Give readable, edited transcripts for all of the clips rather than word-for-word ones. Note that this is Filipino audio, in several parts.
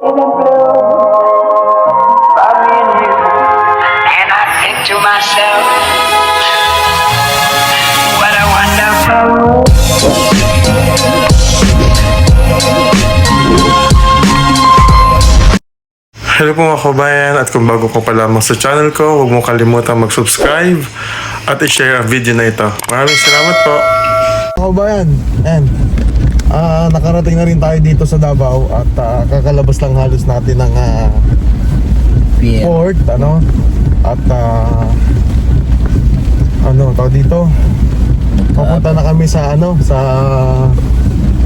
And I think to myself, what a wonderful world. Hello po mga kabayan, at kung bago ko pa lamang sa channel ko, huwag mo kalimutang mag-subscribe at i-share ang video na ito. Maraming salamat po. Kabayan, nakarating na rin tayo dito sa Davao at kakalabas lang halos natin ng port, at tawag dito, papunta na kami sa sa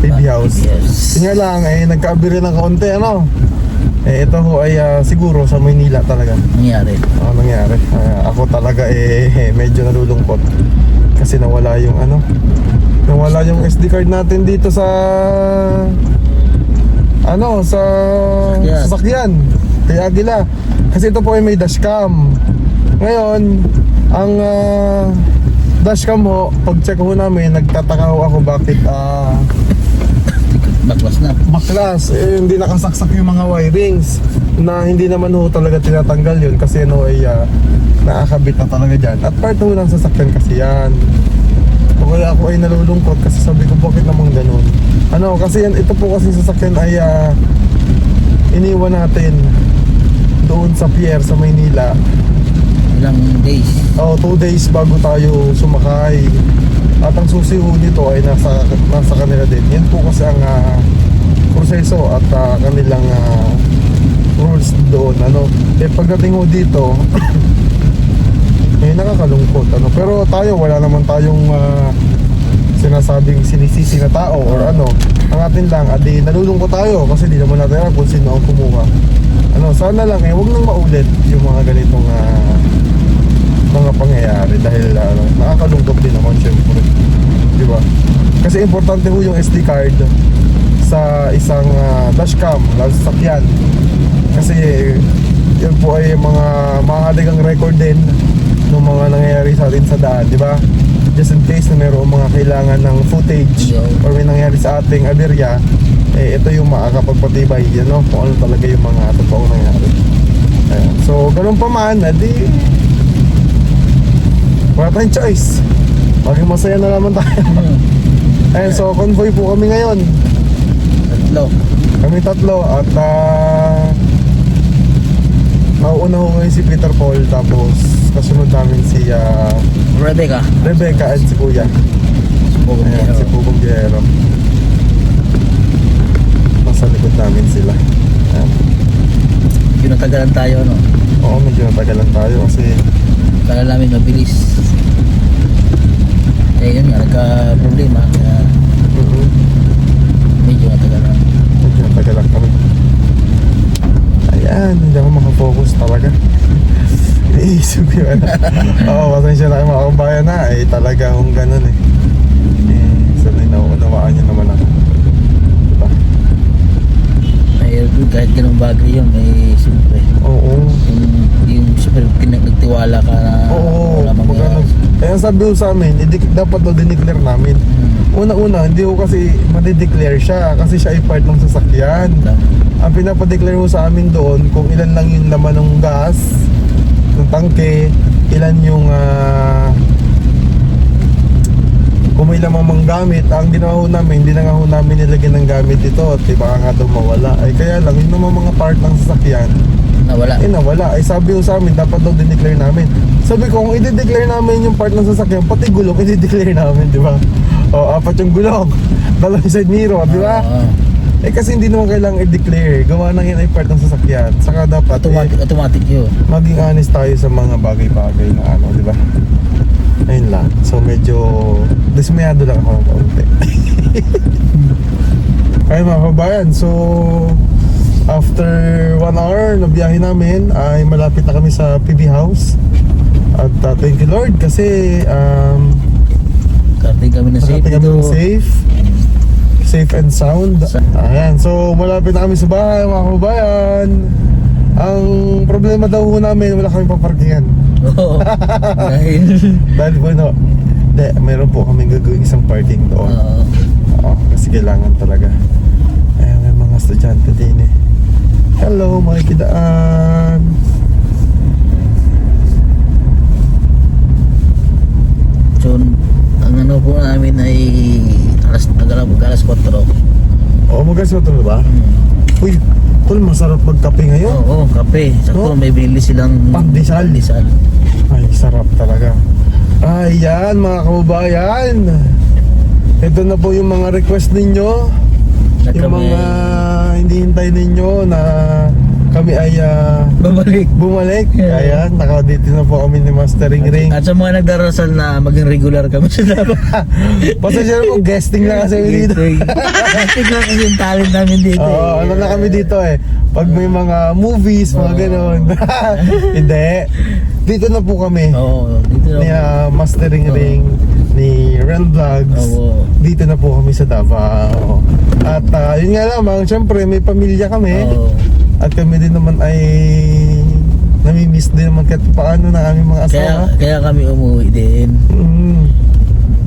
PB House. Tingnan lang, nagkaabiri ng kaunti, ito ho ay siguro sa Maynila talaga nangyari. Ako talaga medyo nalulungkot kasi nawala yung SD card natin dito sa sa sasakyan kay Agila, kasi ito po ay may dashcam. Ngayon ang dashcam ho, pag check ho namin, nagtataka ho ako bakit baklas, hindi nakasaksak yung mga wirings na hindi naman ho talaga tinatanggal yun kasi ay nakakabit na talaga dyan at part ho ng sasakyan kasi yan. Kaya ako ay nalulungkot kasi sabi ko bakit naman ganun. Kasi ito po kasi sasakyan ay iniwan natin doon sa pier sa Maynila. Ilang days? 2 days bago tayo sumakay. At ang susi ho nito ay nasa kanila din. Yan po kasi ang proseso at kanilang rules doon. Pagdating ho dito nakakalungkot. Pero tayo, wala naman tayong sinasabing sinisisi na tao or Ang atin lang, nalulungkot tayo kasi di naman natin alam kung sino ang kumuha. Sana lang huwag nang maulit yung mga ganitong mga pangyayari dahil nakakalungkot din naman syempre, di ba? Kasi importante ho yung SD card sa isang dashcam lalo sa sakyan, kasi yun po ay mga mahalagang record din ng mga nangyayari sa atin sa daan, di ba? Just in case na mayroong mga kailangan ng footage or may nangyari sa ating aberya, ito yung makakapagpatibay kung ano talaga yung mga totoong nangyari. So ganun pa man, wala tayong choice, maging masaya na naman tayo. So convoy po kami ngayon, tatlo at nauuna ho ngayon si Peter Paul, tapos kasunod namin si Rebecca at si Kuya si Pugong Guerrero. Nasa likod namin sila. Medyo natagalan tayo, Oo, medyo natagalan tayo kasi kala namin mabilis. Yun nga, nagka-problema. Medyo natagalan kami. Ayan, hindi ako makafocus talaga. Iniisip yun. Pasensya na kayo mga kabayan na. Talagang ganun sanay nauunawaan nyo naman ako. Diba? Kahit ganung bagay yun, siyempre. Oo. Yung super nagtiwala ka na wala mangyayari. Kaya sabi ko sa amin, dapat dineclare namin. Una-una, hindi ko kasi madideclare siya kasi siya ay part ng sasakyan. Ang pinapadeclare ko sa amin doon kung ilan lang yung laman ng gas ng tangke, ilan yung kung may lamang mang gamit. Ang ginawa namin, hindi na nga namin nilagyan ng gamit ito at baka nga daw mawala. Kaya lang, yun naman mga part ng sasakyan nawala. Sabi ko sa amin, dapat daw dineclare namin. Sabi ko, kung i-declare namin yung part ng sasakyan, pati gulong i-declare namin, di ba? 4 yung gulong, 2 side mirror, di ba? Kasi hindi naman kailangang i-declare. Gawa nang yan ay part ng sasakyan. Saka dapat automatic yun. Maging honest tayo sa mga bagay-bagay na di ba? Ayun lang. So medyo dismayado lang ako ng kaunti. Ayun mga kabayan, so after 1 hour na biyahe namin ay malapit na kami sa PB House. At thank you Lord kasi karating kami na safe and sound. Ayan, so malapit na kami sa bahay mga kabayan. Ang problema daw namin, wala kami paparkingan. Dahil po mayroon po kami gagawin isang parking doon. Kasi kailangan talaga. Ayan, may mga estudyante din Hello, makikidaan. So, ang ano po namin ay alas 4. Oo, magas mo ba? Uy, tol, masarap magkape ngayon. Oo, kape. Sakto, No? may bili silang Pandesal. pandesal. Ay, sarap talaga. Ayan, mga kababayan. Ito na po yung mga request ninyo. Na Yung kami mga hindi hintay ninyo na kami ay babalik. bumalik. Ayan, dito na po kami ni Mastering Ring. At sa mga nagdarasal na maging regular kami sa dapat. Pasensya na po, guesting lang kasi kami dito. Tignan kasi yung talent namin dito. Oo, ano na kami dito eh. Pag may mga movies, mga ganon. Hindi. Dito na po kami. Oo, dito na. Ni Mastering Ring, ni Ren Vlogs. Oo. Dito na po kami sa Davao. At yun nga lamang, syempre may pamilya kami. Oo. At kami din naman ay namimiss din naman kahit paano ng aming mga asawa. Kaya kami umuwi din.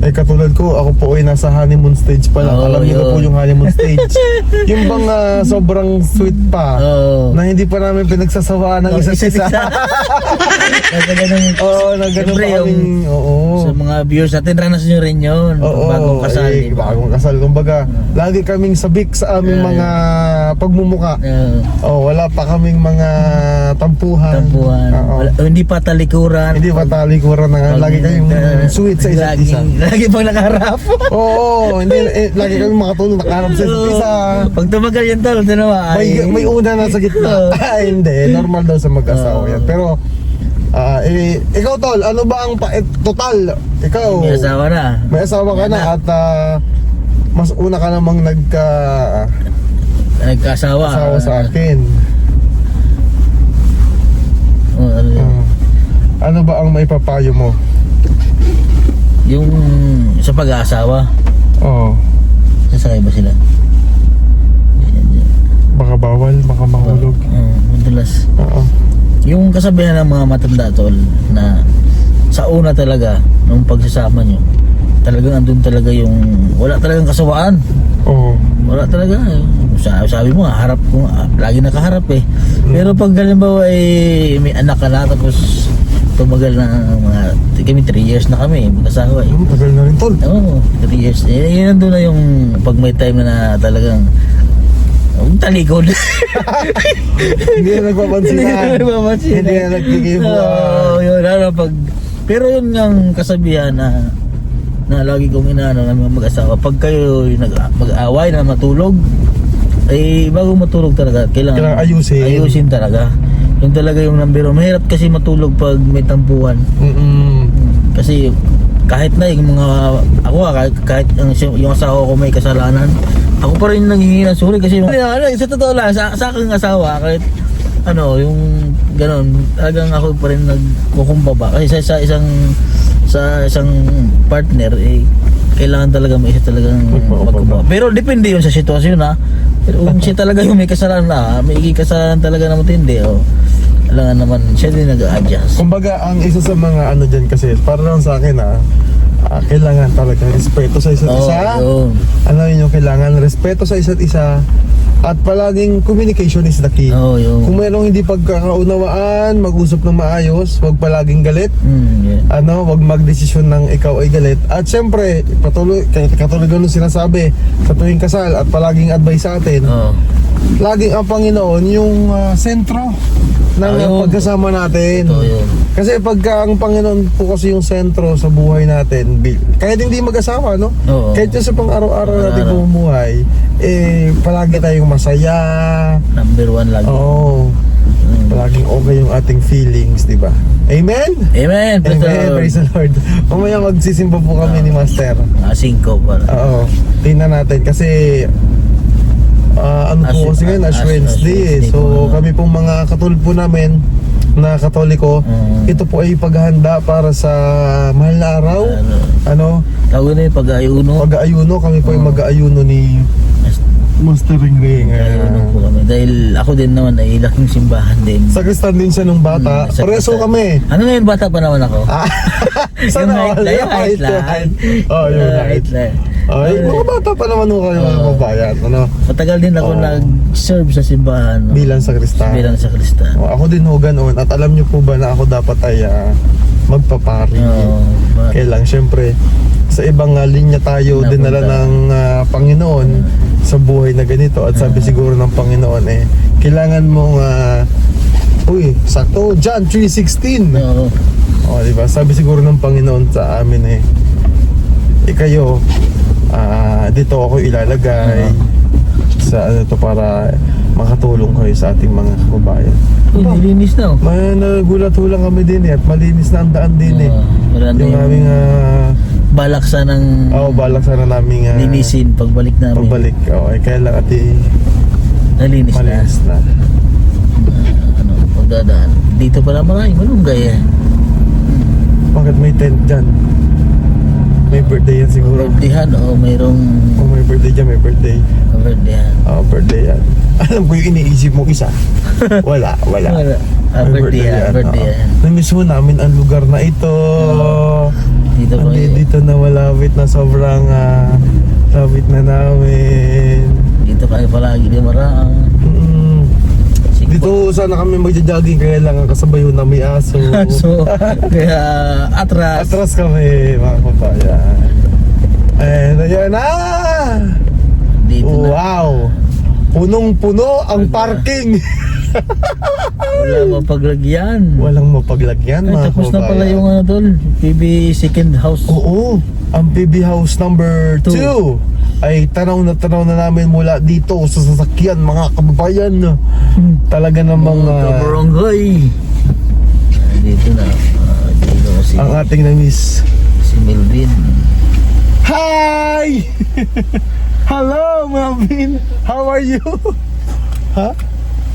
Ay katulad ko, ako po ay nasa honeymoon stage pa lang. Oo, Alam niyo na po yun. yung honeymoon stage. Yung bang sobrang sweet pa. Oo. Na hindi pa namin pinagsasawaan ng isa't isa. Kasi ganun. Oo, na ganun Siyempre, pa kaming, oo. Sa mga viewers natin, ranas nyo rin yun. Oo, Bagong kasal. eh, di ba? bagong kasal. Kumbaga, lagi kaming sabik sa aming mga pagmumuka. Oo. Wala pa kaming mga tampuhan. Tampuhan. Oo. Hindi pa talikuran. Hindi pa talikuran na lagi kayong sweet sa isa't isa. Lagi pang nakaharap. Oo, hindi, lagi kami makatulong nakaharap sa isa't isa. Pag tumagal yan tol, ito naman. May una na sa gitna. Hindi, normal daw sa mag-asawa yan. Pero, ikaw tol, ano ba ang total? Ikaw, May asawa na. may asawa ka na at mas una ka namang Nagkasawa. asawa sa akin. Oo, ano yun? Ano ba ang may papayo mo? Yung sa pag-aasawa. Oo, Sasakay ba sila? baka bawal, baka mahulog. Madalas. Oo. Yung kasabihan ng mga matanda tol na sa una talaga nung pagsasama nyo, talagang andun talaga yung wala talagang kasawaan. Oo. Wala talaga. Sabi mo, harap ko, lagi nakaharap eh. Pero pag halimbawa may anak ka na tapos tumagal na mga kami 3 years na kami magkasawa eh. Tagal na rin tol. Oo, 3 years. Yun nandun na yung pag may time na talagang talikod. Hindi na nagpapansinan. Hindi na nagpapansinan. Hindi na nagkikibuan. Oo, yun. Pero yun yung kasabihan na lagi kong inaano ng mga mag-asawa. Pag kayo mag-away na matulog, ay bago matulog talaga, kailangan ayusin talaga. Yun talaga yung number 1. Mahirap kasi matulog pag may tampuhan. Kasi kahit na yung mga ako kahit yung asawa ko may kasalanan, ako pa rin nanghihingi ng sorry kasi sa totoo lang sa aking asawa kahit yung ganon talagang ako pa rin nagkukumbaba kasi sa isang partner kailangan talaga may isa talagang magkumbaba. Pero depende yun sa sitwasyon pero kung siya talaga yung may kasalanan may kasalanan talaga na matindi kailangan naman siya din nag-a-adjust. Kumbaga, ang isa sa mga ano dyan kasi, para lang sa akin kailangan talaga respeto sa isa't isa. Yun. Ano yun yung kailangan? Respeto sa isa't isa. At palaging communication is the key. Yun. Kung mayroong hindi pagkakaunawaan, mag-usap ng maayos, huwag palaging galit. Yeah. Huwag magdesisyon ng ikaw ay galit. At syempre, katulad nung sinasabi sa tuwing kasal at palaging advice sa atin, laging ang Panginoon yung sentro ng pagkasama natin. Yun. Kasi pagka ang Panginoon po kasi yung sentro sa buhay natin, kahit hindi mag-asawa, no? Oo. Kahit yung sa pang-araw-araw natin bumuhay, palagi tayong masaya. Number 1 lagi. Oo. Palaging okay yung ating feelings, di ba? Amen? Amen. Praise the Lord. Mamaya magsisimba po kami ni Master. 5 para. Oo. Tingnan natin kasi po kasi ngayon, Ash Wednesday. So kami pong mga katulad po namin na Katoliko, ito po ay paghahanda para sa mahal na araw. Tawag na yung pag-ayuno. Pag-aayuno, kami po ay mag-aayuno ni Master Ring. Ayuno po kami. Dahil ako din naman ay laking simbahan din. Sakristan din siya nung bata. Pareso kami. Ano ngayon, bata pa naman ako? Sana all. Yung height line. Oh, yung height line. Ay, mga bata pa naman nung kayo mga kabayan. Matagal din ako nag-serve sa simbahan. No? bilang sakristano. Bilang sakristano. Ako din ho ganoon. At alam niyo po ba na ako dapat ay magpapari. Oo. Kaya lang syempre sa ibang linya tayo Napunta. dinala ng Panginoon sa buhay na ganito. At sabi siguro ng Panginoon kailangan mong sakto John 3:16. Oo. Di ba? Sabi siguro ng Panginoon sa amin kayo dito ako ilalagay sa to para makatulong kayo sa ating mga kababayan. Nilinis na. May nagulat ho lang kami din at malinis na ang daan din Wala na yung yung aming balak ng balak sana naming linisin pagbalik namin. pagbalik. Kaya lang Nalinis na. malinis na. Pagdadaan. Dito pala maraming malunggay Bakit may tent dyan? May birthday yan siguro. Birthdayan o mayroong Kung may birthday dyan, may birthday. birthdayan. Birthday yan. Alam ko yung iniisip mo isa. Wala. Birthdayan. Namiss mo namin ang lugar na ito. Dito pa Dito na malapit na sobrang lapit na namin. Dito kayo palagi di maraang. Dito sana kami magja-jogging kaya lang ang kasabay na may aso. So, kaya atras. Atras kami mga kabayan. And ayan na! Dito na. Wow! Punong-puno ang parking. Wala mapaglagyan. Walang mapaglagyan Ay, mga tapos na pala kabayan. yung tol. PB second house. Oo, ang PB House number 2 ay tanaw na namin mula dito sa sasakyan mga kababayan. Talaga namang Barangay. Dito na. Dito si, ang ating na-miss. si Melvin. Hi! Hello, Melvin! How are you? Ha?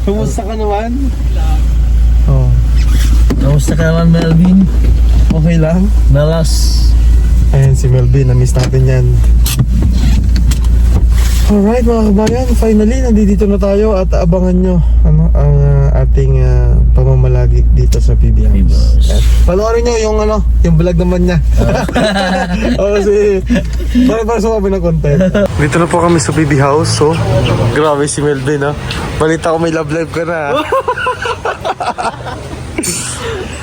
Kumusta ka naman? Kamusta ka naman Melvin? Okay lang? Melas. Ayan si Melvin, na-miss natin yan. Alright mga kabayan, finally nandito na tayo at abangan nyo ang ating pamamalagi dito sa PB House. At panoorin nyo yung vlog naman niya. Kasi para sumabi ng content. Dito na po kami sa PB House. So, grabe si Melvin balita ko may love life ka na.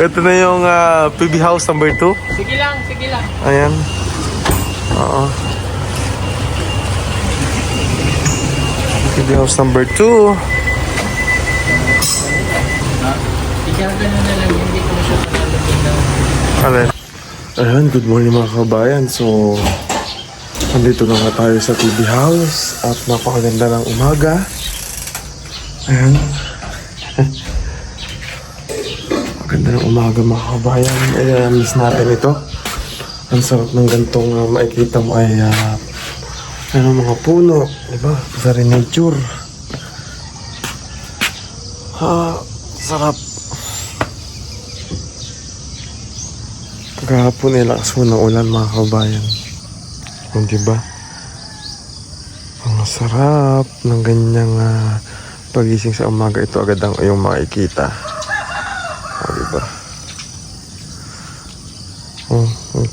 Ito na yung PB House number 2. Sige lang. Ayan. Oo. PB House number 2. Ikarga mo na lang, hindi ko siya palalagyan ng... Alin? Ayan, good morning mga kabayan. So, nandito na nga tayo sa PB House at napakaganda ng umaga. Ayan. Maganda ng umaga mga kabayan. Ayan, miss natin ito. Ang sarap ng gantong makikita mo ay mga puno, diba? Sa nature. Sarap. Kahapon lakas mo ng ulan mga kabayan. Diba? Ang sarap ng ganyang pagising sa umaga. Ito agad ang iyong makikita. Diba?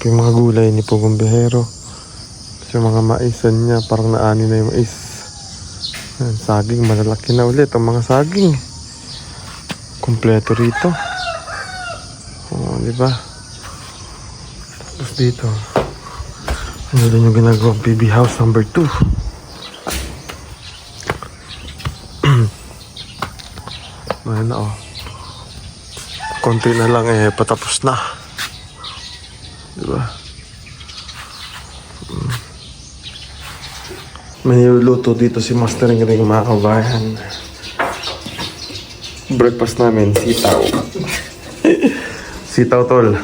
Yung mga gulay ni Pugong Bihero. Yung mga maisan niya, parang naani na yung mais. Ayan, saging, malalaki na ulit ang mga saging. Kompleto rito. Diba? Tapos dito, ano din yung ginagawang PB House number 2. Ayan na konti na lang patapos na. Diba? May niluluto dito si Master Ring mga kabayan. Breakfast namin, sitaw. Sitaw tol.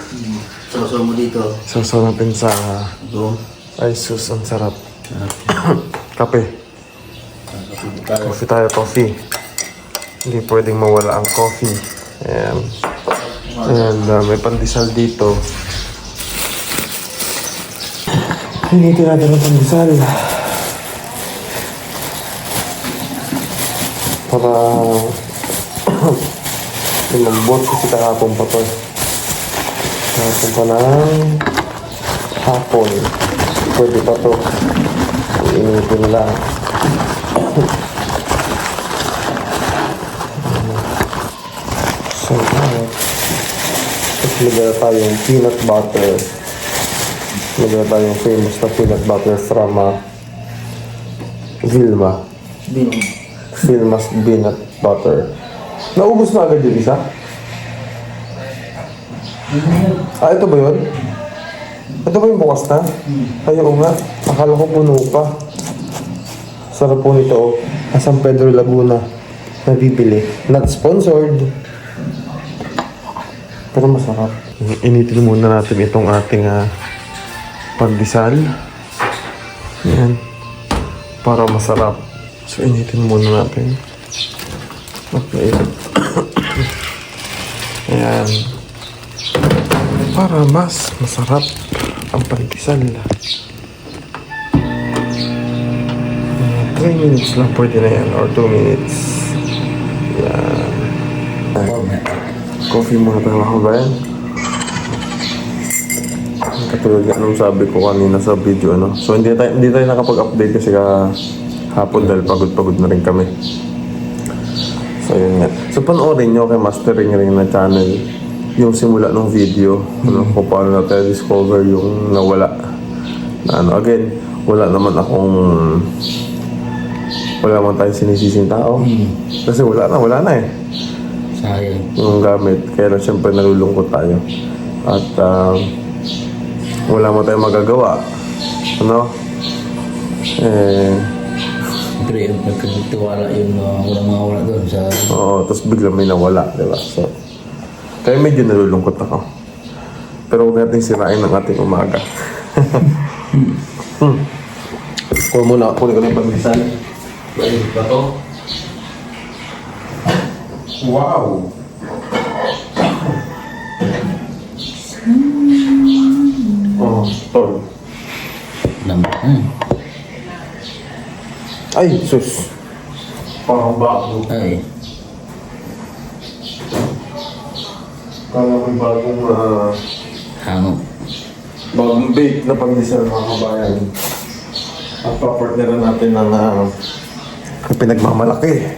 Sausaw mo dito. Sausaw natin sa Ito. ay sus, ang sarap. Kape. Coffee tayo, coffee. Hindi pwedeng mawala ang coffee. Ayan. And may pandesal dito. Hinitin natin ang pandesal. Para pinambot kasi kahapon pa to. Kahapon pa ng hapon. Pwede pa to. Iinitin lang. sunflower. Tapos magana tayong peanut butter. Magana tayong famous na peanut butter from Vilma. Vilma's peanut butter. Naubos na agad yung isa? Ah, ito ba yun? Ito ba yung bukas na? Ayaw nga. Akala ko puno pa. Sarap po nito. San Pedro, Laguna. Nabibili. Not sponsored. Pero masarap. Initin muna natin itong ating pandesal. Yan. Para masarap. So, initin muna natin. Okay. Ayan. Para mas masarap ang pandesal. 3 minutes lang pwede na yan. Or 2 minutes. Yan. Coffee muna tayo mga kabayan. Katulad nga anong sabi ko kanina sa video, ano. So hindi tayo nakapag-update kasi hapon dahil pagod na rin kami. So yun nga. So panoorin nyo kay Mastering Ring na channel yung simula ng video, ano, kung paano natin discover yung nawala. Na ano, again, wala naman tayong sinisising tao. Kasi wala na eh. Sayang. Yung gamit. Kaya lang siyempre nalulungkot tayo. At wala mo tayong magagawa. Ano? Siyempre, yung nagkatiwala yung walang doon sa... Oo, tapos biglang may nawala, diba? So, kaya medyo nalulungkot ako. Pero huwag natin sirain ang ating umaga. Kunin ko na yung pagbisan. Ayun ba to? Wow! Oh, tol. Ay, sus. Parang bago. Ay. Parang may bagong Hango. bake na pagdisal mga kabayan. At papartneran natin ng pinagmamalaki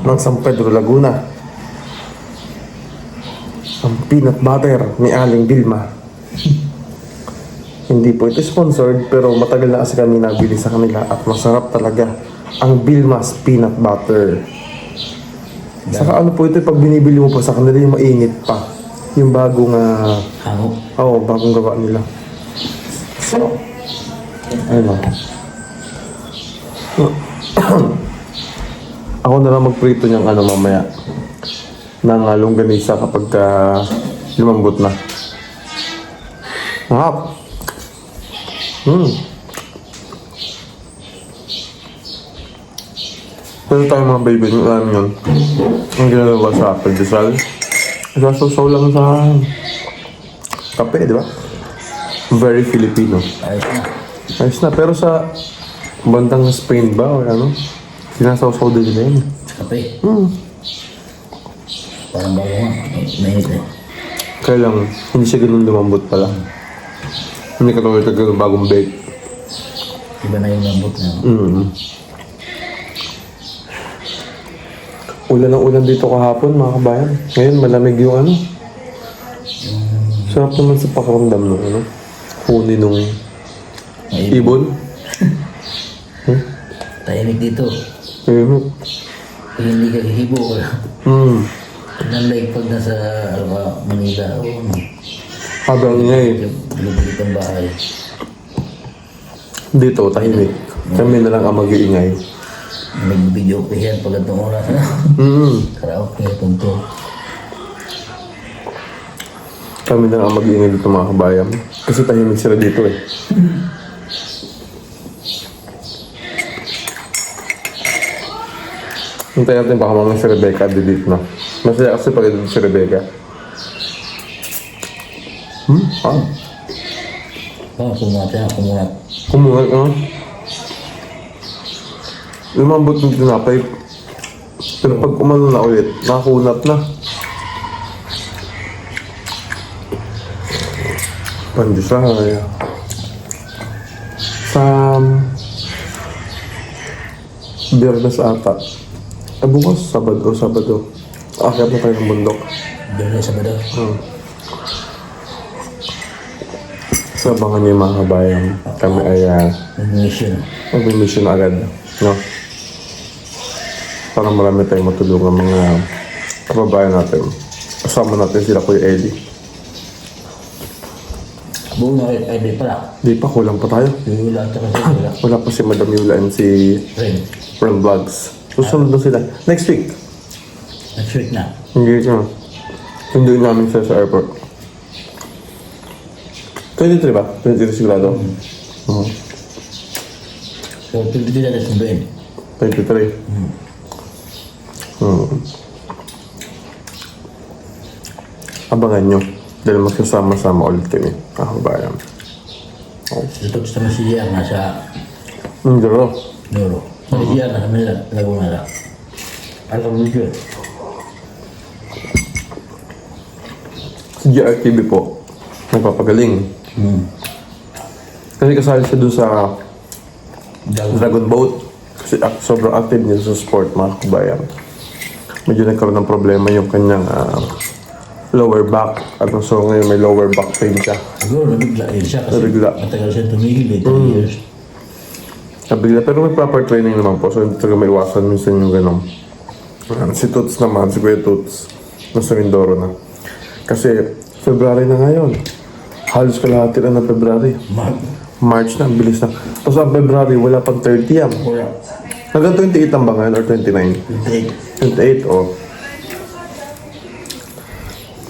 ng San Pedro, Laguna. Ang peanut butter ni Aling Vilma. Hindi po ito sponsored pero matagal na kasi kami nabili sa kanila at masarap talaga ang Vilma's peanut butter. Saka ano po ito, pag binibili mo pa sa kanila yung mainit pa. Yung bagong Hango. bagong gawa nila. So, ayun o. Ako na lang magprito niyang mamaya ng longganisa kapag lumambot na. Mahap. Pero tayo mga baby, alam yun. Ang ginagawa sa pandesal. Sasaw lang sa kape, di ba? Very Filipino. Ayos na. Ayos na, pero sa bandang Spain ba o ano? Sinasaw-saw din nila yun. Kape. Parang bago nga. Mainit eh. Kaya lang, hindi siya ganun lumambot pala. Hindi ka tulad ng bagong bake. Iba na yung lambot na. Ulan ang ulan dito kahapon mga kabayan. Ngayon malamig yung sarap naman sa pakiramdam nung huni nung ibon. Tahimik dito. Ayun. Pag hindi ka hihibo wala. Unlike pag nasa Manila o Habang ingay. lubulit ang bahay. Dito, tahimik. Kami na lang ang mag-iingay. Nag-video ko yan pag itong oras na. Karaoke, punto. Kami na lang ang mag-iingay dito mga kabayan. Kasi tahimik sila dito eh. Hintayin natin baka mamang si Rebecca dito na. Masaya kasi pag dito si Rebecca. Kumunat. Kumungat lumambot ng tinapay. Pero pag umano na ulit, nakakunat na. Pandesal. Sa Biyernes ata. Bukas, Sabado. Akit na tayo ng bundok. Doon na sa bado. So, abangan niyo yung mga kabayan. Kami ay Mission. mag-mission na agad. No? Para marami tayong matulungan mga kababayan natin. Kasama natin sila Kuya Eddie. Buong na rin, ay di pala. Di pa, kulang pa tayo. Yung wala talaga wala. Wala pa si Madam Yula and si Ren. Ren Vlogs. Susunod na sila. Next week. Next week na. Hindi ka. Hindi namin sila sa airport. 23 ba? 23 sigurado? So, 23 na sa Ben. 23. Abangan nyo. Dahil magkasama-sama ulit kami. Kabayan. Ito sa Masiyar, nasa Mindoro. Noro. Sa Masiyar, nasa Manila, Laguna na. Alam mo yun. Si GRTV po. Nagpapagaling. Kasi kasali siya doon sa Dragon Boat. Kasi sobrang active niya sa sport, mga kabayan. Medyo nagkaroon ng problema yung kanyang lower back. At so ngayon may lower back pain siya. Siguro, nabigla rin siya kasi Nabigla. matagal siya tumigil 3 years. Nabigla, pero may proper training naman po. So hindi talaga may iwasan minsan yung gano'n. Si Toots naman, si Kuya Toots, nasa Mindoro na. Kasi February na ngayon. Halos kalahati na ng February. March na, ang bilis na. Tapos ang February, wala pang 30 yan. Wala. Hanggang 28 ang ba ngayon or 29? 28. 28, oh.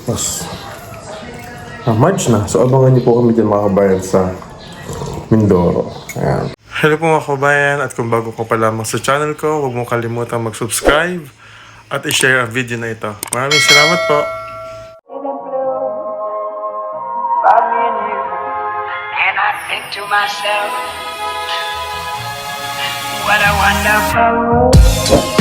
Tapos, March na. So, abangan niyo po kami dyan mga kabayan sa Mindoro. Ayan. Hello po mga kabayan at kung bago ko pa lamang sa channel ko, huwag mo kalimutan mag-subscribe at i-share ang video na ito. Maraming salamat po. About me and you, and I think to myself, what a wonderful world.